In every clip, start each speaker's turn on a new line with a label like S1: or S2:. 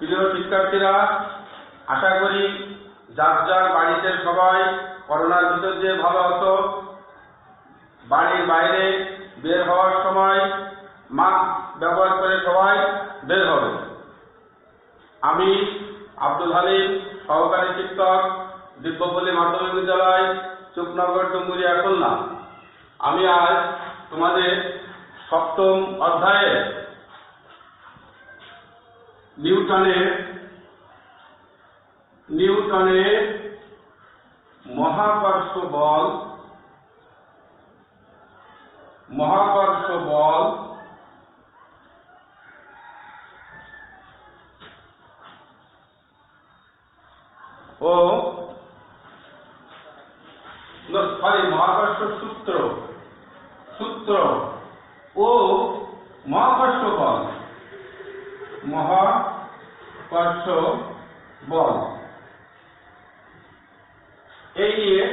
S1: প্রিয় শিক্ষার্থীরা, আশা করি যার যার বাড়িতে সবাই করোনার ভিতর দিয়ে ভালো আছো। বাড়ির বাইরে বের হওয়ার সময় মাস্ক ব্যবহার করে সবাই বের হবে। আমি আব্দুল হালিম, সহকারী শিক্ষক, দিব্যপল্লী মাধ্যমিক বিদ্যালয়, চুকনগর, ডুমুরিয়া, খুলনা। আমি আজ তোমাদের সপ্তম অধ্যায়ে নিউটনের মহাকর্ষ বল ও মহাকর্ষ সূত্র ও মহাকর্ষ বল এই নিয়ে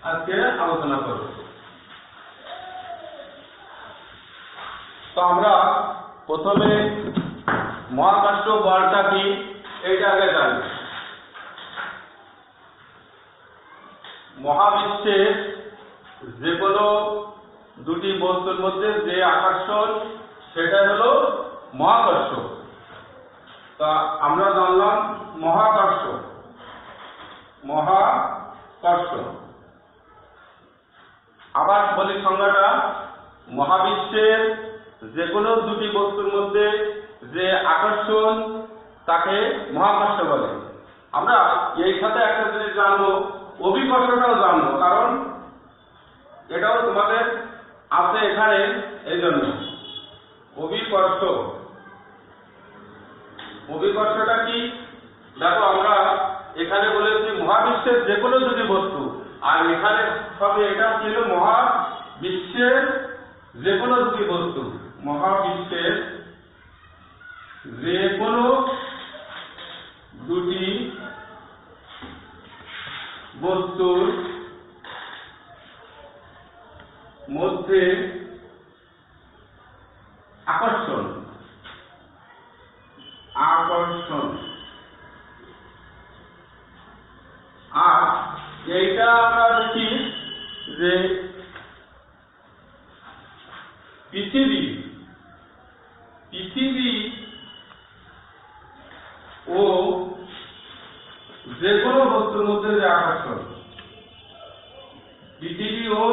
S1: আজকে আলোচনা করব। তো আমরা প্রথমে মহাকর্ষ বলটা কি এইটা আগে জানি। মহাবিশ্বের যে কোনো দুটি বস্তুর মধ্যে যে আকর্ষণ সেটা হলো মহাকর্ষ। তা আমরা জানলাম মহাকর্ষ। আবার বলি সংজ্ঞাটা, মহাবিশ্বের যে কোনো দুটি বস্তুর মধ্যে যে আকর্ষণ তাকে মহাকর্ষ বলে। আমরা এই সাথে একটা জিনিস জানবো, অভিকর্ষটাও জানবো, কারণ এটাও তোমাদের আছে এখানে। এই জন্য অভিকর্ষটা কি দেখো, আমরা এখানে বলেছি মহাবিশ্বের যে কোনো দুটি বস্তু, আর এখানে হবে এটা ছিল মহাবিশ্বের যে কোনো দুটি বস্তু। মহাবিশ্বের যে কোনো দুটি বস্তুর মধ্যে আকর্ষণ আর এইটা আমরা দেখি যে পৃথিবী ও যে কোনো বস্তুর মধ্যে যে আকর্ষণ, পৃথিবী ও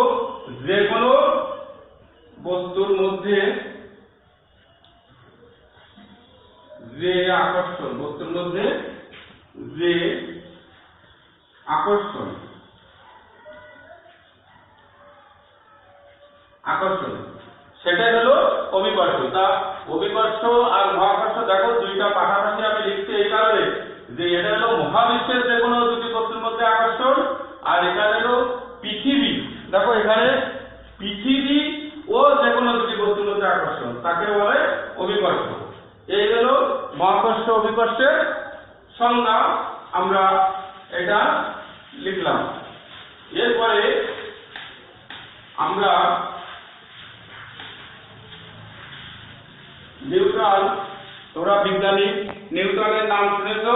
S1: যে কোনো বস্তুর মধ্যে যে আকর্ষণ, সেটাই হলো অভিকর্ষ। তা অভিকর্ষ আর মহাকর্ষ দেখো দুইটা পাশাপাশি আমি লিখছি এই কারণে যে এটা হলো মহাবিশ্বের যে কোনো দুটি বস্তুর মধ্যে আকর্ষণ, আর এখানে হলো পৃথিবী। দেখো এখানে পৃথিবী ও যে কোনো দুটি বস্তুর মধ্যে আকর্ষণ তাকে বলে অভিকর্ষ। এই হলো মহাকর্ষ অভিকর্ষের সংজ্ঞা, আমরা এটা লিখলাম। এরপরে আমরা নিউটন, তোমরা বিজ্ঞানী, নিউটনের নাম শুনেছ।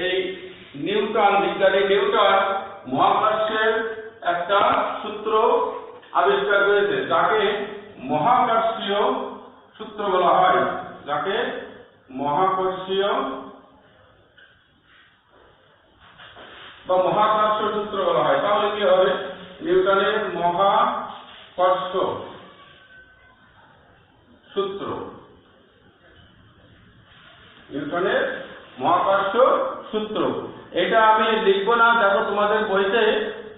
S1: এই বিজ্ঞানী নিউটন মহাকর্ষের একটা সূত্র আবিষ্কার করেছে, যাকে মহাকর্ষীয় সূত্র বলা হয়, মহাকর্ষ সূত্র বলা হয়। তাহলে কি হবে? নিউটনের মহাকর্ষ সূত্র, এটা আমি লিখবো না। দেখো তোমাদের বইতে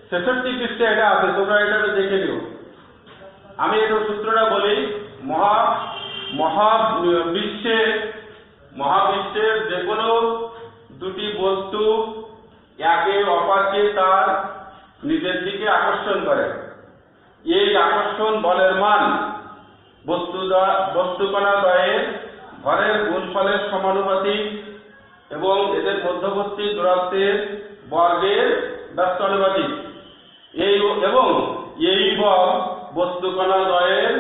S1: 66 পৃষ্ঠাে এটা আছে, তোমরা এটা দেখে নিও। আমি এটা সূত্রটা বলি। মহাবিশ্বের যে কোনো দুটি বস্তু একে অপরকে তার নিজের দিকে আকর্ষণ করে। এই আকর্ষণ বলের মান বস্তুকণা দ্বয়ের ভরের গুণফলের সমানুপাতিক এবং এদের মধ্যবর্তী দূরত্বের বর্গের ব্যস্তানুপাতিক। এবং এই বল বস্তুকণা দ্বয়ের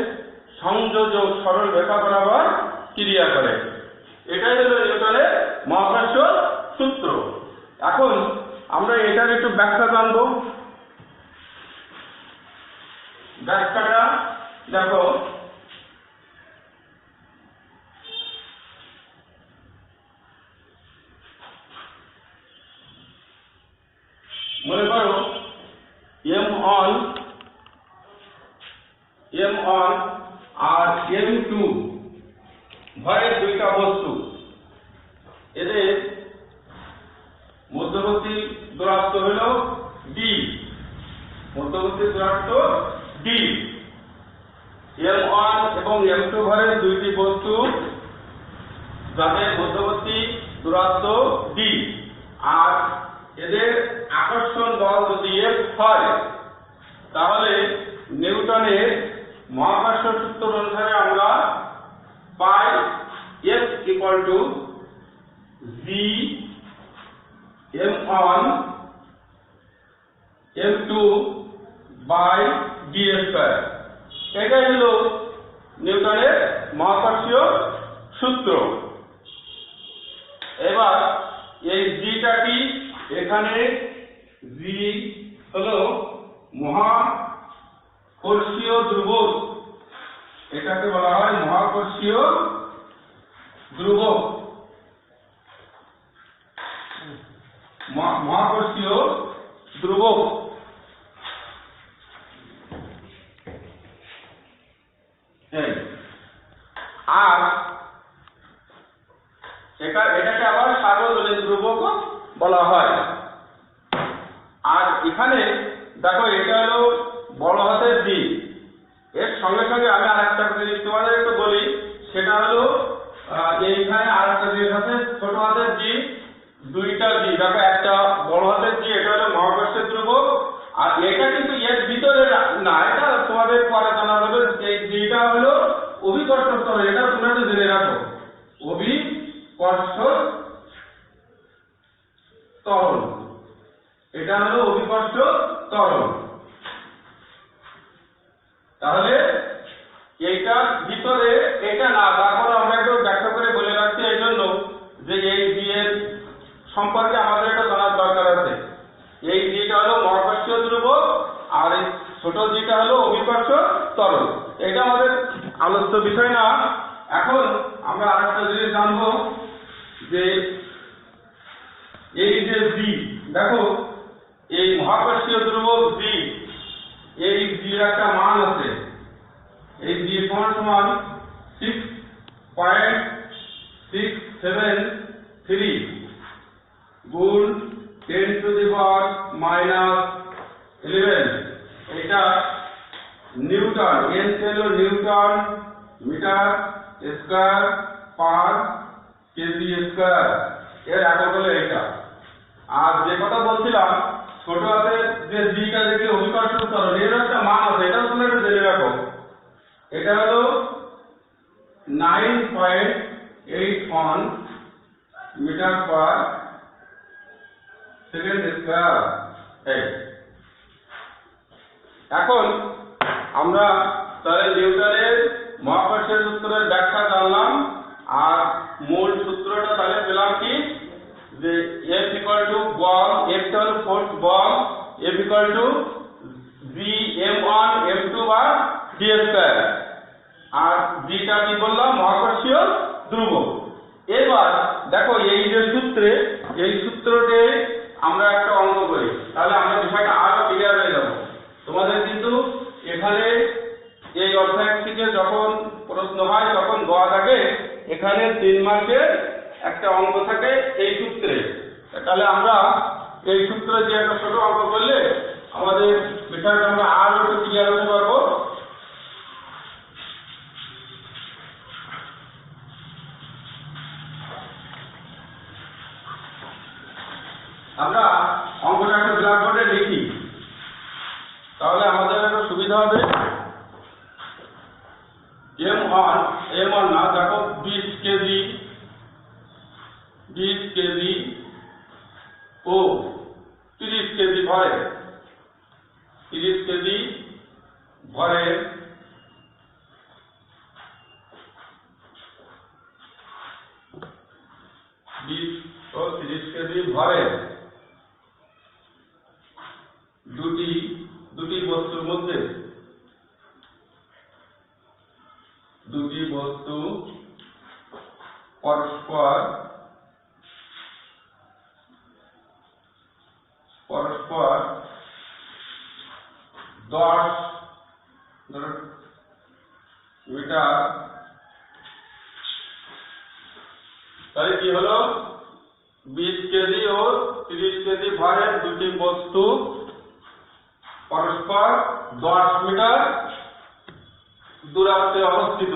S1: সংযোজক সরল রেখা বরাবর ক্রিয়া করে। এটাই হলো সূত্র। এখন আমরা এটার একটু ব্যাখ্যা জানবো। ব্যাখ্যাটা দেখো, মনে করো m1 আর m2 ভরের দুইটা বস্তু, এদের মধ্যবর্তী দূরত্ব হলো d, মধ্যবর্তী দূরত্ব d। m1 এবং m2 ভরের দুইটি বস্তু যাদের মধ্যবর্তী দূরত্ব d, আর এদের আকর্ষণ বল যদি F হয়, তাহলে নিউটনের মহাকর্ষ সূত্র অনুসারে আমরা পাই F = g m1 m2 d²। এটাই হলো নিউটনের মহাকর্ষীয় সূত্র। এবার এই জিটা কি, এখানে জি হলো মহাকর্ষীয় ধ্রুবক, এটাকে বলা হয় মহাকর্ষীয় ধ্রুবক, মহাকর্ষীয় ধ্রুবক। আর এটাকে আবার সার্বজনীন ধ্রুবক বলা হয়। আর এখানে দেখো, এটা হলো বড় হাতের জি, এর সঙ্গে সঙ্গে আমি আরেকটা জিনিস তোমাদের একটু বলি, সেটা হলো এইখানে আরেকটা জিনিস আছে, ছোট হাতের জি, দুইটা জি। দেখো, একটা বড় হাতের জি, এটা হলো মহাকর্ষীয় ধ্রুবক, আর এটা কিন্তু এর ভিতরে না, এটা তোমাদের পরে জানা যাবে। এই জিটা হলো অভিকর্ষ ত্বরণ, এটা তোমরা একটু জেনে রাখো, অভিকর্ষ ত্বরণ, এটা হলো অভিকর্ষ ত্বরণ। তাহলে এইটা ভিতরে এটা না, তারপর আমরা একটু ব্যাখ্যা করে বলে রাখছি এই জন্য যে এই জি এর সম্পর্কে আমাদের একটা জানার দরকার আছে। এই জিটা হলো মহাকর্ষীয় ধ্রুবক, আর এই ছোট জিটা হলো অভিকর্ষ ত্বরণ। এটা আমাদের আলোচ্য বিষয় না। এখন আমরা আরেকটা জিনিস জানবো, যে এই যে জি, দেখো এই মহাকর্ষীয় ধ্রুবক জি, এই জির একটা মান আছে, এই জি সমান 6.673 গুণ 10⁻11। এটা নিউটন, এন হলো newton metre square per kg square, এর একক হলো এটা। আর যে কথা বলছিলাম, ছোট হাতের যে জিটা দেখে অভিকর্ষ ত্বরণ, এর একটা মান আছে, এটাও তোমরা একটু জেনে রাখো। এটা হলো 9.81 মিটার পার সেকেন্ড স্কয়ার। এখন আমরা তাহলে নিউটনের মহাকর্ষীয় সূত্রের ব্যাখ্যা জানলাম, আর মূল সূত্রটা তাহলে পেলাম কি, যে F = বল, F হল ফোর্স বল, F = g m1 m2 d², আর জিটা কি বললাম, মহাকর্ষীয় ধ্রুবক। এবার দেখো, এই যে সূত্রে, এই সূত্রতে আমরা একটা অঙ্ক করি, তাহলে আমরা বিষয়টা আরো ক্লিয়ার হয়ে যাব। তোমাদের কিন্তু এখানে এই অধ্যায় থেকে যখন প্রশ্ন হয় তখন দেওয়া থাকে এখানে 3 মার্কের একটা অঙ্ক থাকে এই সূত্রে। তাহলে আমরা এই সূত্রে যে একটা ছোট অঙ্ক করলে আমাদের বিষয়টা আমরা আরো একটু ক্লিয়ার হতে পারবো। আমরা অঙ্কটা একটা ব্ল্যাকবোর্ডে লিখি, তাহলে আমাদের একটা সুবিধা হবে। m1 না, দেখো 20 কেজি ও 30 কেজি ভরে, 30 কেজি ভরে 20 ও 30 30 কেজি ভরের দুটি বস্তুর মধ্যে দুটি বস্তু পরস্পর 10 মিটার, তাহলে কি হলো 20 কেজি ও 30 কেজি ভরের দুটি বস্তু পরস্পর 10 মিটার দূরত্বে অবস্থিত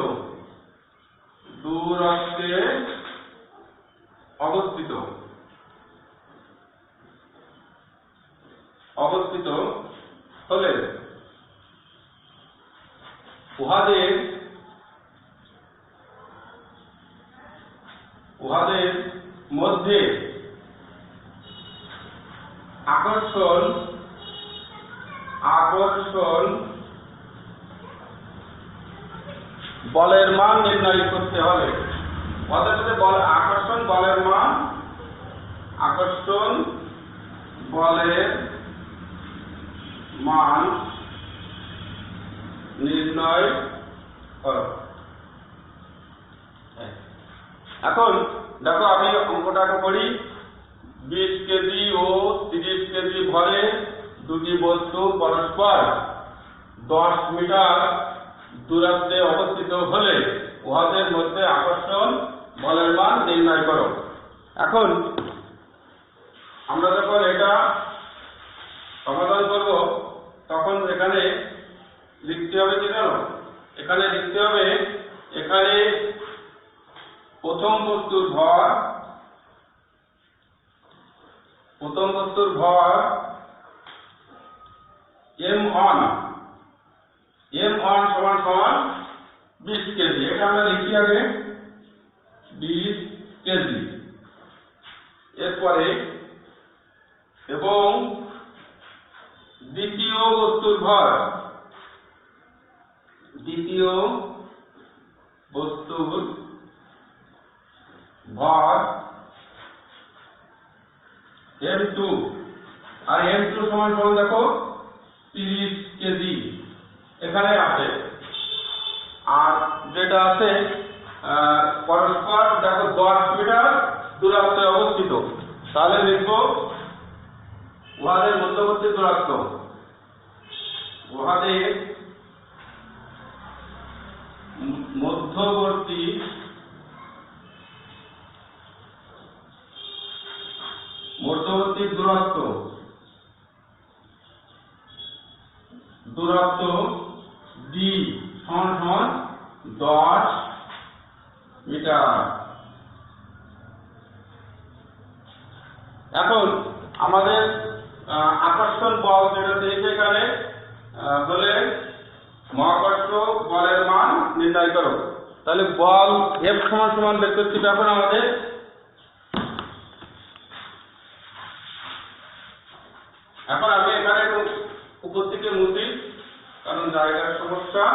S1: হলে উহাদের মধ্যে আকর্ষণ বলের মান নির্ণয় করতে হবে। ওদের মধ্যে আকর্ষণ বলের মান নির্ণয় করো। এখন দেখো আমি অঙ্কটাকে করি। 20 কেজি ও 30 কেজি ভরে দুটি বস্তু পরস্পর 10 মিটার দূরত্বে অবস্থিত হলে উহাদের মধ্যে আকর্ষণ বলের মান নির্ণয় করো। এখন আমরা যখন এটা সমাধান করব তখন এখানে লিখতে হবে কি জানো? এখানে লিখতে হবে, এখানে প্রথম বস্তুর ভর m1 সমান 20 কেজি। এটা আমরা লিখি আগে 20 কেজি। এরপরে এবং দ্বিতীয় বস্তুর ভর m2, আর m2 সমান দেখো 30 কেজি এখানে আছে। আর যেটা আছে পরস্পর দেখো 10 মিটার দূরত্বে অবস্থিত, তাহলে লিখবো উহাদের মধ্যবর্তী দূরত্ব। উহাদের মধ্যবর্তী দূরত্ব d সমান 10 মিটার। এখন আমাদের আকর্ষণ বল যেটা দিয়েছে এখানে হলে মহাকর্ষ বলের মান নির্ণয় করো। তাহলে বল F সমান বের করতে হবে। এখন আমাদের আমি এখানে উপর থেকে মুছি, কারণ জায়গার সমস্যা।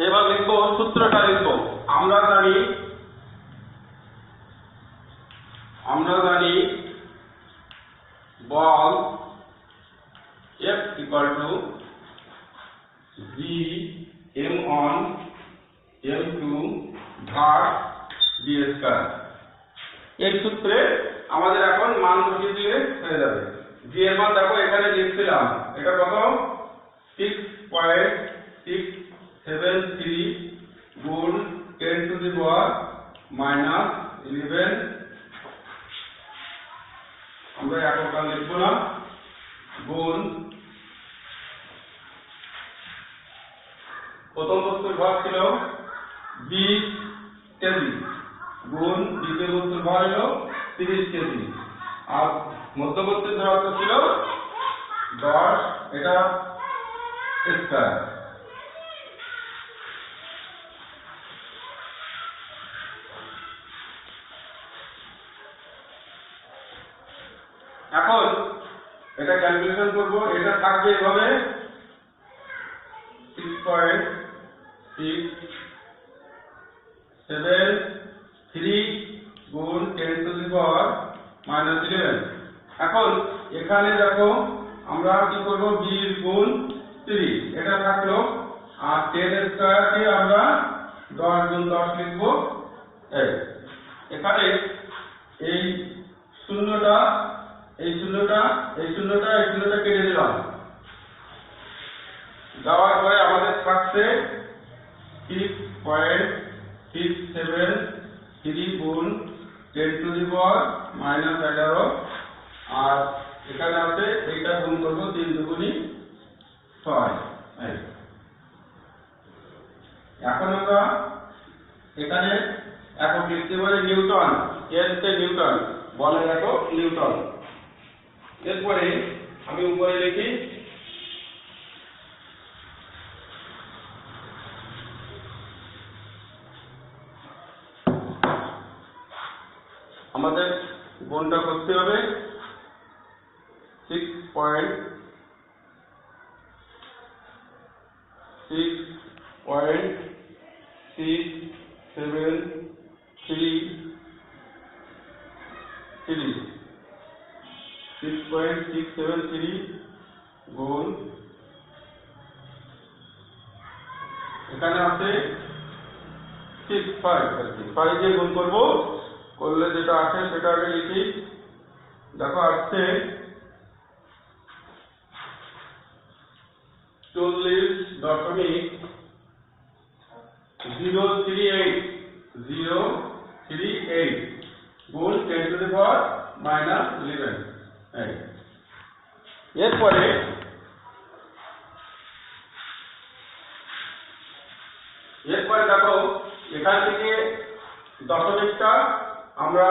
S1: এবার লিখবো, সূত্রটা লিখবো। আমরা জানি বল F equal to G m1 m2 ভাগ d স্কয়ার। এই সূত্রে আমাদের এখন মান বসিয়ে দিলে হয়ে যাবে। g এর মান দেখো এখানে লিখছিলাম, এটা কত 6.673 গুণ 10 to the power -11, আমরা এককটা লিখবো না, গুণ প্রথম বস্তুর ভর ছিল 20 কেজি, গুণ দ্বিতীয় বস্তুর ভর হলো 30 কেজি, আর মধ্যবর্তী দূরত্ব ছিল 10, এটা স্কয়ার। এখন এটা ক্যালকুলেশন করব। এটা থাকবে এভাবে 6.673 গুণ 10 টু দি পাওয়ার -11। এখন এখানে দেখো আমরা কি করব, 20 গুণ 30 এটা থাকলো, আর 10 স্কয়ার কে আমরা 10 গুণ 10 লিখব। এখানে এই শূন্যটা কেটে দিলাম, দেওয়ার পরে আমাদের থাকছে 6.673 গুণ 10 টু দি পাওয়ার -11, আর এখানে আছে এইটা গুণ করব 3 দুগুণী 6। এখন আমরা এখানে একক লিখতে পারি নিউটন, এতে নিউটন বলের একক নিউটন। এরপরে আমি উপরে লিখি আমাদের গুণটা করতে হবে 6.673 গুণ, এখানে আছে 5 দিয়ে গুণ করব, করলে যেটা আসে সেটা আগে লিখি। দেখো আসছে 40.038 গুণ 10 টু দি পাওয়ার -11। এরপরে দেখো এখান থেকে দশমিকটা আমরা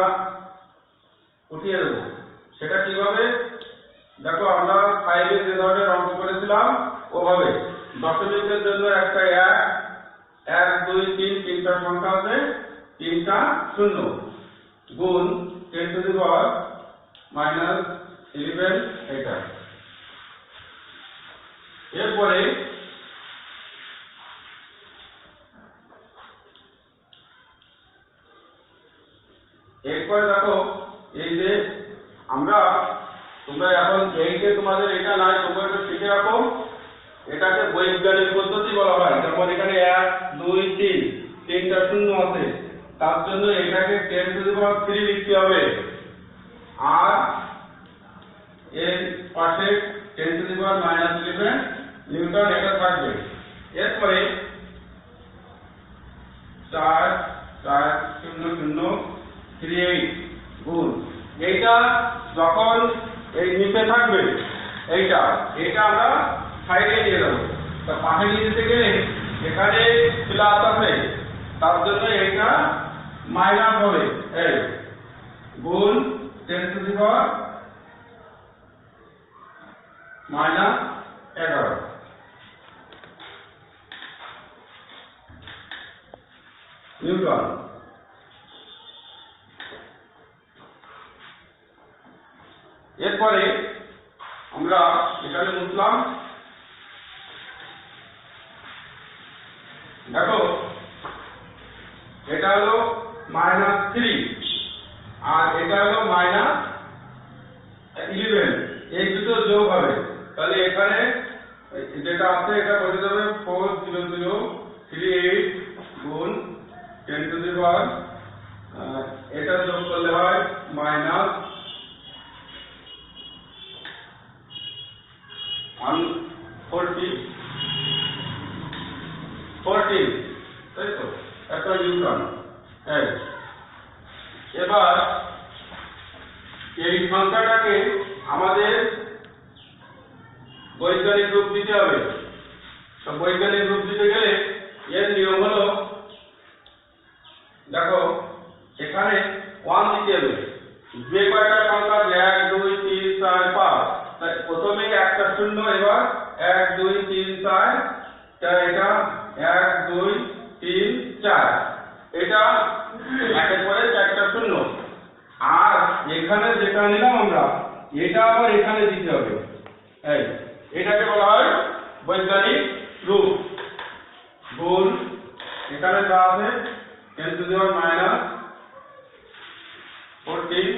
S1: উঠিয়ে দেব। সেটা কিভাবে, দেখো আমরা 5 এ যে ধরনের অঙ্ক করেছিলাম ওভাবে দশমিকের জন্য একটা 1 2 3 তিনটা সংখ্যা আছে, তিনটা শূন্য গুণ 10 টু দি পাওয়ার -11 এটা। এরপরে দেখো এই যে তোমরা এখন এইটে তোমাদের এটা নাই, তোমরা এটা শিখে রাখো, এটাকে বৈজ্ঞানিক পদ্ধতি বলা হয়। যেমন এখানে 1 2 3 তিনটা শূন্য আছে, তার জন্য এটাকে 10 টু দি পাওয়ার 3 লিখতে হবে, আর এর পাশে 10 টু দি পাওয়ার -11 নিউটন এটা থাকবে। এরপরে 4.40038 গুণ, এইটা যখন এই নিচে থাকবে এইটা আমরা সাইডে নিয়ে যাবো, তা পাশে নিয়ে যেতে গেলে এখানে প্লাস আছে, তার জন্য এইটা মাইনাস হবে, এই গুণ 10 টু দি পাওয়ার -11 নিউটন। এরপরে আমরা এখানে বুঝলাম, দেখো এটা হলো -3 আর এটা হলো -11, এই দুটো যোগ হবে, তাহলে এখানে যেটা আছে এটা বসে যাবে 40038 গুণ 10 টু দি পাওয়ার, এটা যোগ করলে হয় -14, তাই তো একটা নিউটন। এবার এই সংখ্যাটাকে আমাদের বৈজ্ঞানিক রূপ দিতে হবে। তো বৈজ্ঞানিক রূপ দিতে গেলে এর নিয়ম হলো, দেখো এখানে 1 দিতে হবে, যে কয়টা সংখ্যা 1 2 3 4 5, তাই প্রথমে একটা শূন্য, এবার 1 2 3 4, এটা 1 2 3 4, এটা একের পরে চারটা শূন্য, আর এখানে যেটা নিলাম আমরা এটা আবার এখানে দিতে হবে, এটাকে বলা হয় বৈজ্ঞানিক রূপ। গুণ এখানে যা আছে 10 টু দি পাওয়ার মাইনাস 14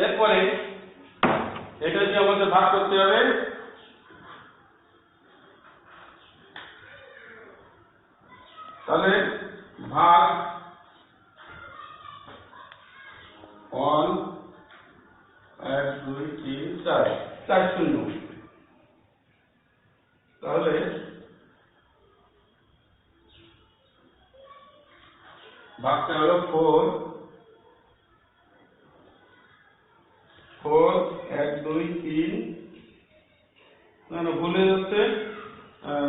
S1: এরপরে এটা দিয়ে আমাদের ভাগ করতে হবে তাহলে ভাগ 1 1 2 3 4 4 শূন্য তাহলে ভাগটা হলো 4 4 1 2 3 না ভুলে যাচ্ছে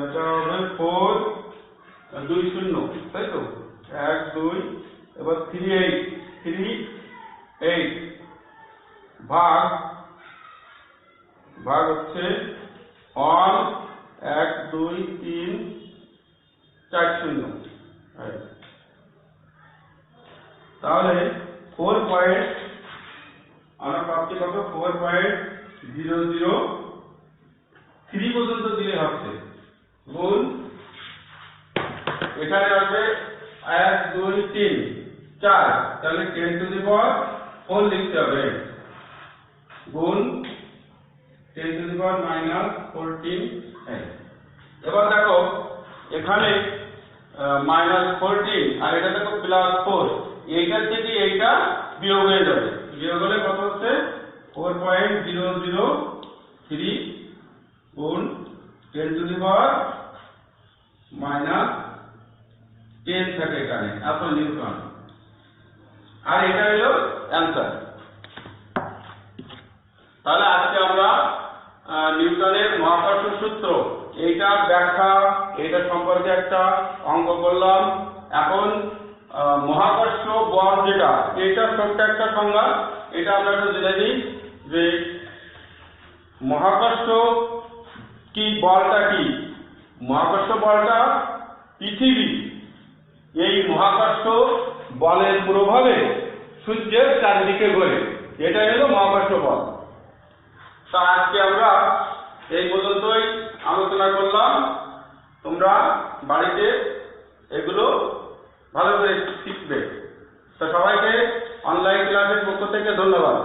S1: এটা হবে 4 2 শূন্য তাই তো 1 2 এবার 3 8 ভাগ হচ্ছে 1 1 2 3 4 শূন্য তাহলে 4 পয়েন্ট আমরা পাচ্ছি কত 4.003 পর্যন্ত দিলে হচ্ছে গুণ এখানে আসবে 1 2 3 4 তাহলে 10 টু দি পাওয়ার 4 লিখতে হবে গুণ 10 টু দি পাওয়ার মাইনাস 14 এবার দেখো এখানে মাইনাস 14 আর এটা দেখো প্লাস 4 এইটার থেকে এইটা বিয়োগ হয়ে যাবে বিয়োগ হলে কত হচ্ছে 4.003 গুণ 10 টু দি পাওয়ার মাইনাস 10 থাকে এখানে এত নিউটন আর এটা হলো অ্যান্সার। তাহলে আজকে আমরা নিউটনের মহাকর্ষ সূত্র এইটা ব্যাখ্যা এইটা সম্পর্কে একটা অঙ্ক করলাম। এখন মহাকর্ষ বল যেটা এটা ছোট্ট একটা সংজ্ঞা এটা আমরা একটু জেনে নিই যে মহাকর্ষ কি বলটা কি মহাকর্ষ বলটা পৃথিবী এই মহাকর্ষ বলের প্রভাবে সূর্যের চারদিকে ঘোরে এটাই হলো মহাকর্ষ বল। তা আজকে আমরা এই পর্যন্তই আলোচনা করলাম তোমরা বাড়িতে এগুলো ভালো করে শিখবে। তো সবাইকে অনলাইন ক্লাসের পক্ষ থেকে ধন্যবাদ।